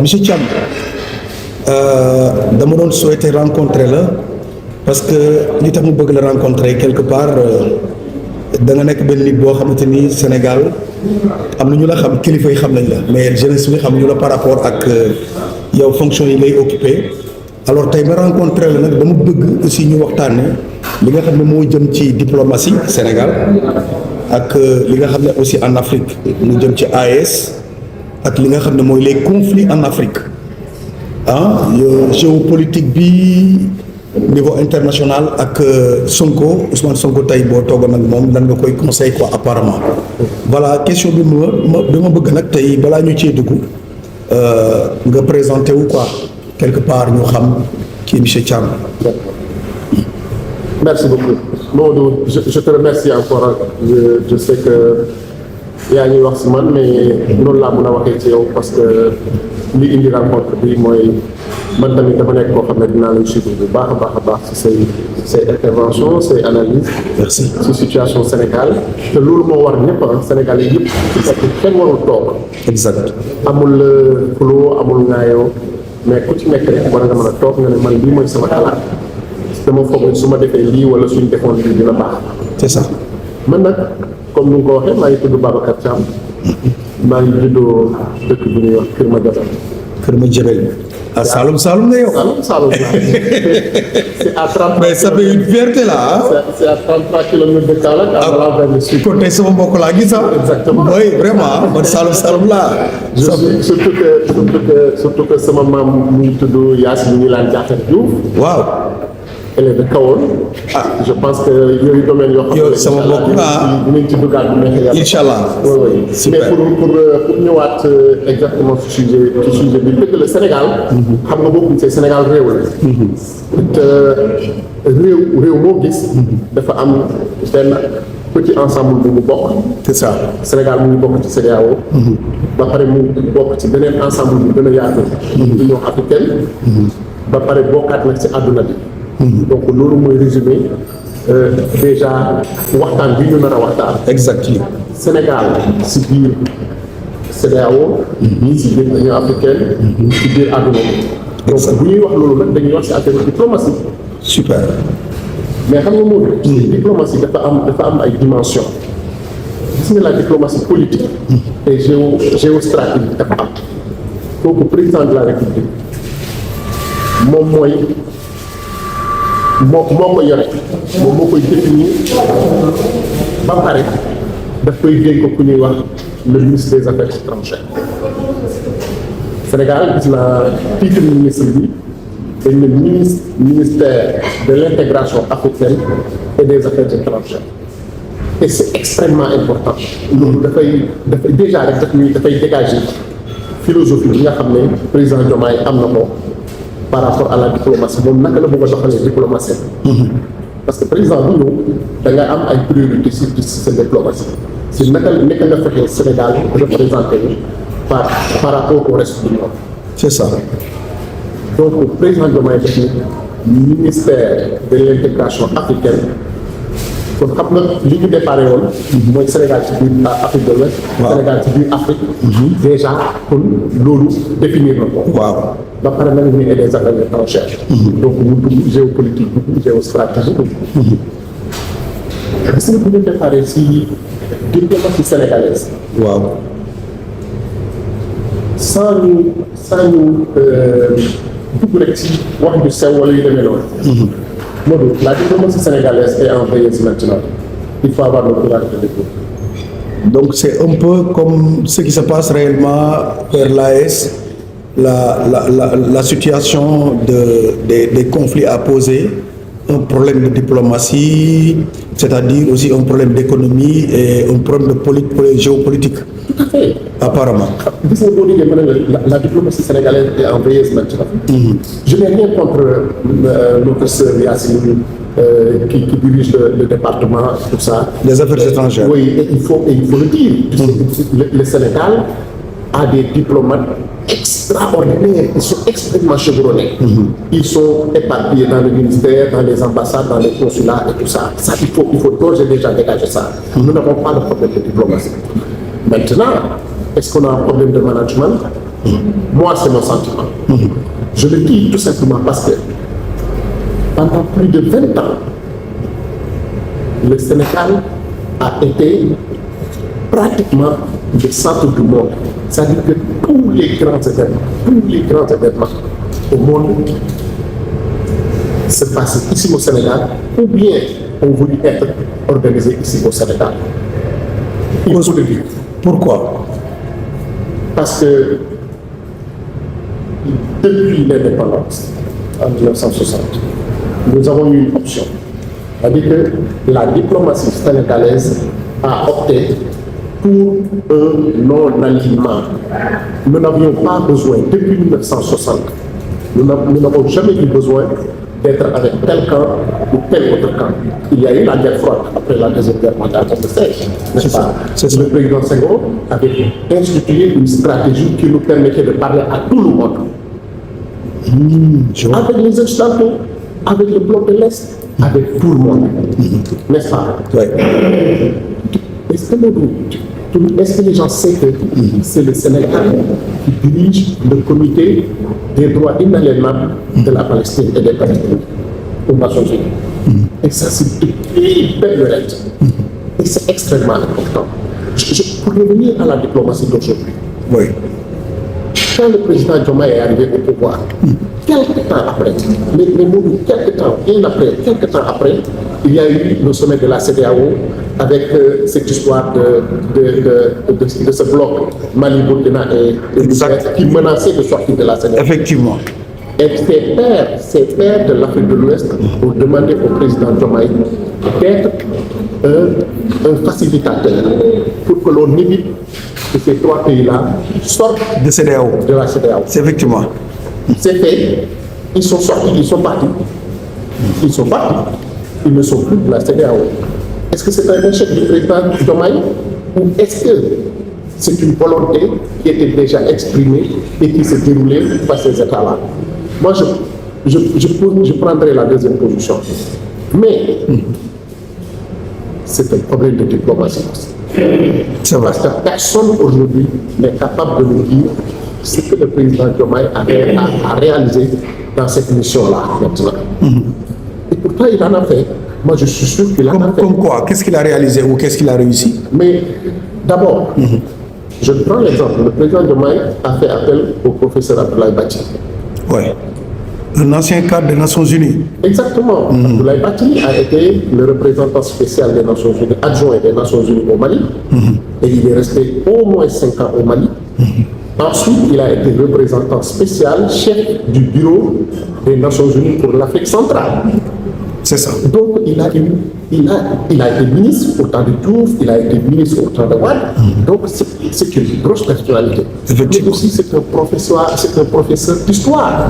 monsieur Thiam dama doon souhaiter rencontrer la parce que li tax mu bëgg la rencontrer quelque part da nga nekk benn nit boo xamante ni Sénégal am na ñu la xam kilifa yi xam nañ la mais jeunesse bi xam ñu la par rapport ak yow fonction yi ngay occupé alors tey ma rencontré la nag dama bëgg aussi ñu waxtaane li nga xam ne moo jëm ci diplomatie Sénégal ak li nga xam ne aussi en Afrique mu jëm ci AES ak li nga xam ne mooy les conflits en Afrique géopolitique bi niveau international ak Sonko Ousmane Sonko tey boo toogoon nag moom lan nga koy conseil quoi apparemment voilà question bi ma bëgg nag tey balaa ñu cee dugg nga présenté wu quoi quelque part ñu xam kii monsieur Thiam. Merci beaucoup Maodo, je te remercie encore. Je sais que yaa ñuy wax si man mais noonu laa mën a waxee ci yow parce que li indi rencontre bi mooy man tamit dama nekk koo xam ne dinaa lay suivre bu baax a baax say intervention say analyse merci ci situation Sénégal te loolu moo war ñëpp Sénégal yi yëpp parce que kenn warul toog exact amul xuloo amul ngaayoo mais ku ci nekk rek war nga mën a toog nga ne man lii mooy sama xalaat dama foog ne su ma defee lii wala suñ defoon lii dina baax c'est ça man nag comme ni nga ko waxee maa ngi tudd Babacar Thiam maa ngi juddoo dëkk bi ñuy wax Kër Madiabel. Kër Madiabel ah Saloum nga yow. Saloum c'est à 33 mais ça fait une fierté là c'est à 33 kilomètres de Kaolack en allant vers le sud. kon tey sama mbokk laa gis exactement oui vraiment man Saloum laa. surtout que sama maam mu ngi tudd Yacine ñu laan Diakhar Diouf. waaw. elle est de Kahone. Je pense que yooyu domaine yoo xam ne yow sama mbokk dinañ ci duggaat bu neexee yàlla. incha allah oui mais pour ñëwaat exactement ci sujet bi dëgg la Sénégal. xam nga bokkuñ see Sénégal réew la. te réew moo gis. dafa am benn petit ensemble bu mu bokk. c'est ça Sénégal mu ngi bokk ci CEDEAO. ba pare mu bokk ci beneen ensemble bu gën a yaatu. Union africaine. ba pare bokkaat nag ci àdduna bi. donc loolu mooy résumé déjà waxtaan bi ñu nar a waxtaan. exactement Sénégal si biir CEDEAO. si biir Union africaine. si biir àdduna bi. donc bu ñuy wax loolu nag dañuy wax si affaire diplomatie. super. mais xam nga moom. diplomatie dafa am ay dimension gis nga la diplomatie politique. et géostratégique dafa am. kooku président de la République moom mooy. moo ko yore moom moo koy définir ba pare daf koy dénk ku ñuy wax le ministre des affaires étrangères. Sénégal gis naa titre ministre bi dañ ne ministère de l'intégration africaine et des affaires étrangères et c'est extrêmement important. loolu dafay déjà rek dafay dégager philosophie bi nga xam ne président Diomaye am na ko. par rapport à la diplomatie moom naka la bëgg a doxalee diplomatie. parce que président bu ñëw da nga am ay priorités ci sa diplomatie si naka nga fexee Sénégal représenté par rapport au reste du monde. c'est ça. donc président Diomaye def ni ministère de l'intégration africaine kon xam nga li ñu déparé woon. mooy Sénégal ci biir Afrique de l'Ouest. Sénégal ci biir Afrique. déjà kon loolu définir na ko. waaw. ba pare nag ñu des affaires étrangères. donc mu dugg géopolitique dugg géostratégie dugg. gis nga bu ñu déparé si diplomatie sénégalaise. waaw. sans ñu dugg rek ci wax ju sew wala yu demee noonu. Modou, la diplomatie sénégalaise est en veilleuse maintenant. Il faut avoir le courage de l'écouter. Donc c'est un peu comme ce qui se passe réellement vers l'AES, la situation des conflits à poser, un problème de diplomatie, c'est-à-dire aussi un problème d'économie et un problème de géopolitique. Tout à fait. Apparemment. La diplomatie sénégalaise est en veilleuse maintenant. Je n'ai rien contre notre sœur Yacine qui dirige le département, tout ça. Des affaires étrangères. Oui, et il faut le dire. Le Sénégal a des diplomates extraordinaires, ils sont extrêmement chevronnés. Ils sont éparpillés dans le ministère, dans les ambassades, dans les consulats et tout ça. Ça, il faut d'ores et déjà dégager ça. Nous n'avons pas de problème de diplomatie. Maintenant, est-ce qu'on a un problème de management? Moi, c'est mon sentiment. Je le dis tout simplement parce que pendant plus de 20 ans, le Sénégal a été pratiquement le centre du monde. C'est-à-dire que tous les grands événements au monde se passent ici au Sénégal ou bien ont voulu être organisés ici au Sénégal. Il faut le dire. Pourquoi? Parce que depuis l'indépendance en 1960, nous avons eu une option. C'est-à-dire que la diplomatie sénégalaise a opté pour un non-alignement. Nous n'avions pas besoin, depuis 1960, nous n'avons jamais eu besoin d'être avec tel camp ou tel autre camp. Il y a eu la guerre froide après la Deuxième Guerre mondiale, n'est-ce pas? Le président Senghor avait institué une stratégie qui nous permettait de parler à tout le monde. Avec les Occidentaux, avec le bloc de l'Est, avec tout le monde. N'est-ce pas? Oui. Est-ce que les gens savent que c'est le Sénégal qui dirige le comité des droits inaliénables de la Palestine et des Palestiniens aux Nations Unies? Et ça, c'est depuis belle lurette. Et c'est extrêmement important. Pour revenir à la diplomatie d'aujourd'hui, Oui. quand le président Diomaye est arrivé au pouvoir, quelques temps après, quelques temps après, il y a eu le sommet de la CEDEAO avec cette histoire de ce bloc Mali, Burkina et Niger qui menaçait de sortir de la CEDEAO. Effectivement. Et ces pairs de l'Afrique de l'Ouest ont demandé au président Diomaye d'être un facilitateur pour que l'on évite que ces trois pays-là sortent De CEDEAO. de la CEDEAO. C'est effectivement. C'est fait, ils sont sortis, ils sont partis. Ils sont partis, ils ne sont plus de la CEDEAO. Est-ce que c'est un échec du président Diomaye ou est-ce que c'est une volonté qui était déjà exprimée et qui s'est déroulée par ces États-là? Moi, je prendrai la deuxième position. Mais c'est un problème de diplomatie. C'est vrai. Parce que personne aujourd'hui n'est capable de nous dire ce que le président Diomaye avait à réaliser dans cette mission-là maintenant. Et pourtant, il en a fait. Moi, je suis sûr qu'il en a fait. Comme quoi? Qu'est-ce qu'il a réalisé ou qu'est-ce qu'il a réussi? Mais d'abord, je prends l'exemple. Le président Diomaye a fait appel au professeur Abdoulaye Bati. Oui. Un ancien cadre des Nations Unies. Exactement. Abdoulaye Bati a été le représentant spécial des Nations Unies, adjoint des Nations Unies au Mali. Et il est resté au moins 5 ans au Mali. Ensuite, il a été représentant spécial, chef du bureau des Nations Unies pour l'Afrique centrale. C'est ça. Donc, il a été ministre au temps de Diouf, il a été ministre au temps de Wade. Donc, c'est une grosse personnalité. Effectivement. Mais aussi, c'est un professeur d'histoire.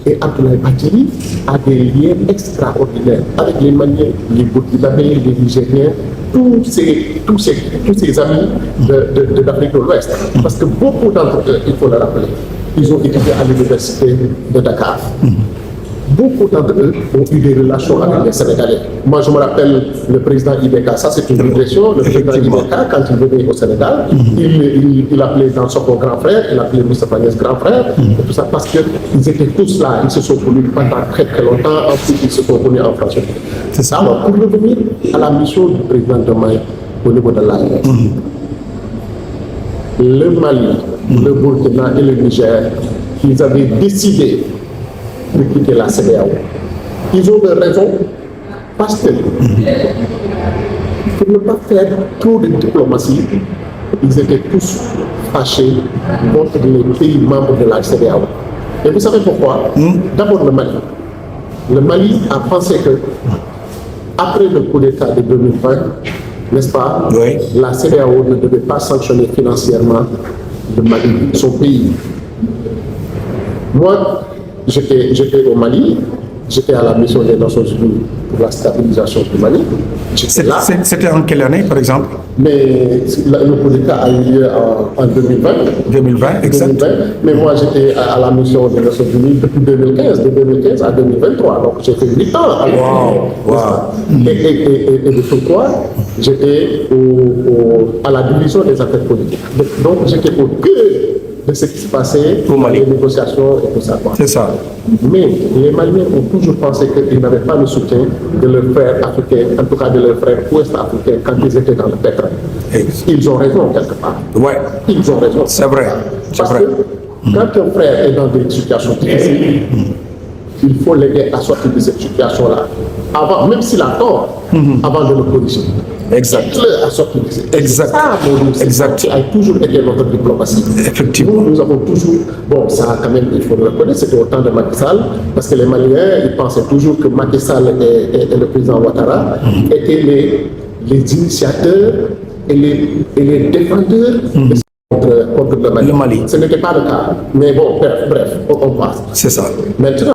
Et Abdoulaye Bati a des liens extraordinaires avec les Maliens, les Burkinabés, les Nigériens, tous ces amis de l'Afrique de l'Ouest. Parce que beaucoup d'entre eux, il faut le rappeler, ils ont étudié à l'université de Dakar. Beaucoup d'entre eux ont eu des relations avec les Sénégalais. Moi, je me rappelle le président Ibeka, ça c'est une régression. Le président Ibeka, quand il venait au Sénégal, il appelait dans son grand frère, il appelait Moustapha Niasse grand frère, et tout ça, parce qu'ils étaient tous là, ils se sont connus pendant très très longtemps, ensuite ils se sont connus en France. C'est ça. Alors, pour revenir à la mission du président Diomaye au niveau de l'AES, le Mali, le Burkina et le Niger, ils avaient décidé de quitter la CEDEAO. Ils ont des raisons parce que pour ne pas faire trop de diplomatie, ils étaient tous fâchés contre les pays membres de la CEDEAO. Et vous savez pourquoi? D'abord le Mali. Le Mali a pensé que après le coup d'État de 2020, n'est-ce pas, Oui. la CEDEAO ne devait pas sanctionner financièrement le Mali, son pays. Moi, j'étais au Mali, j'étais à la mission des Nations Unies pour la stabilisation du Mali. J'étais là, C'était en quelle année, par exemple? mais le coup d'État a eu lieu en 2020. 2020, exact. 2020, mais moi j'étais à la mission des Nations Unies depuis 2015, de 2015 à 2023, donc j'ai fait 8 ans. Wow. Et de pourquoi j'étais à la division des affaires politiques. Donc j'étais au cœur de ce qui se passait Au Mali. dans les négociations et tout ça, quoi. C'est ça. Mais les Maliens ont toujours pensé qu'ils n'avaient pas le soutien de leurs frères africains, en tout cas de leurs frères ouest-africains, quand ils étaient dans le pétrole. Ils ont raison quelque part. Ouais, Ils ont raison. c'est vrai. C'est Parce vrai. que quand un frère est dans une situation difficile, il faut l'aider à sortir de cette situation-là. Avant, même s'il a tort, avant de le corriger. Exact. Aide-le à sortir de cette Exact. Ça, mon Dieu, Exact. qui a toujours été notre diplomatie. Effectivement. Nous avons toujours, bon, ça quand même, il faut le reconnaître, c'était au temps de Macky Sall, parce que les Maliens, ils pensaient toujours que Macky Sall et le président Ouattara étaient les initiateurs et les défendeurs contre le Mali. Le Mali. Ce n'était pas le cas. Mais bon, bref, on passe. C'est ça. Maintenant,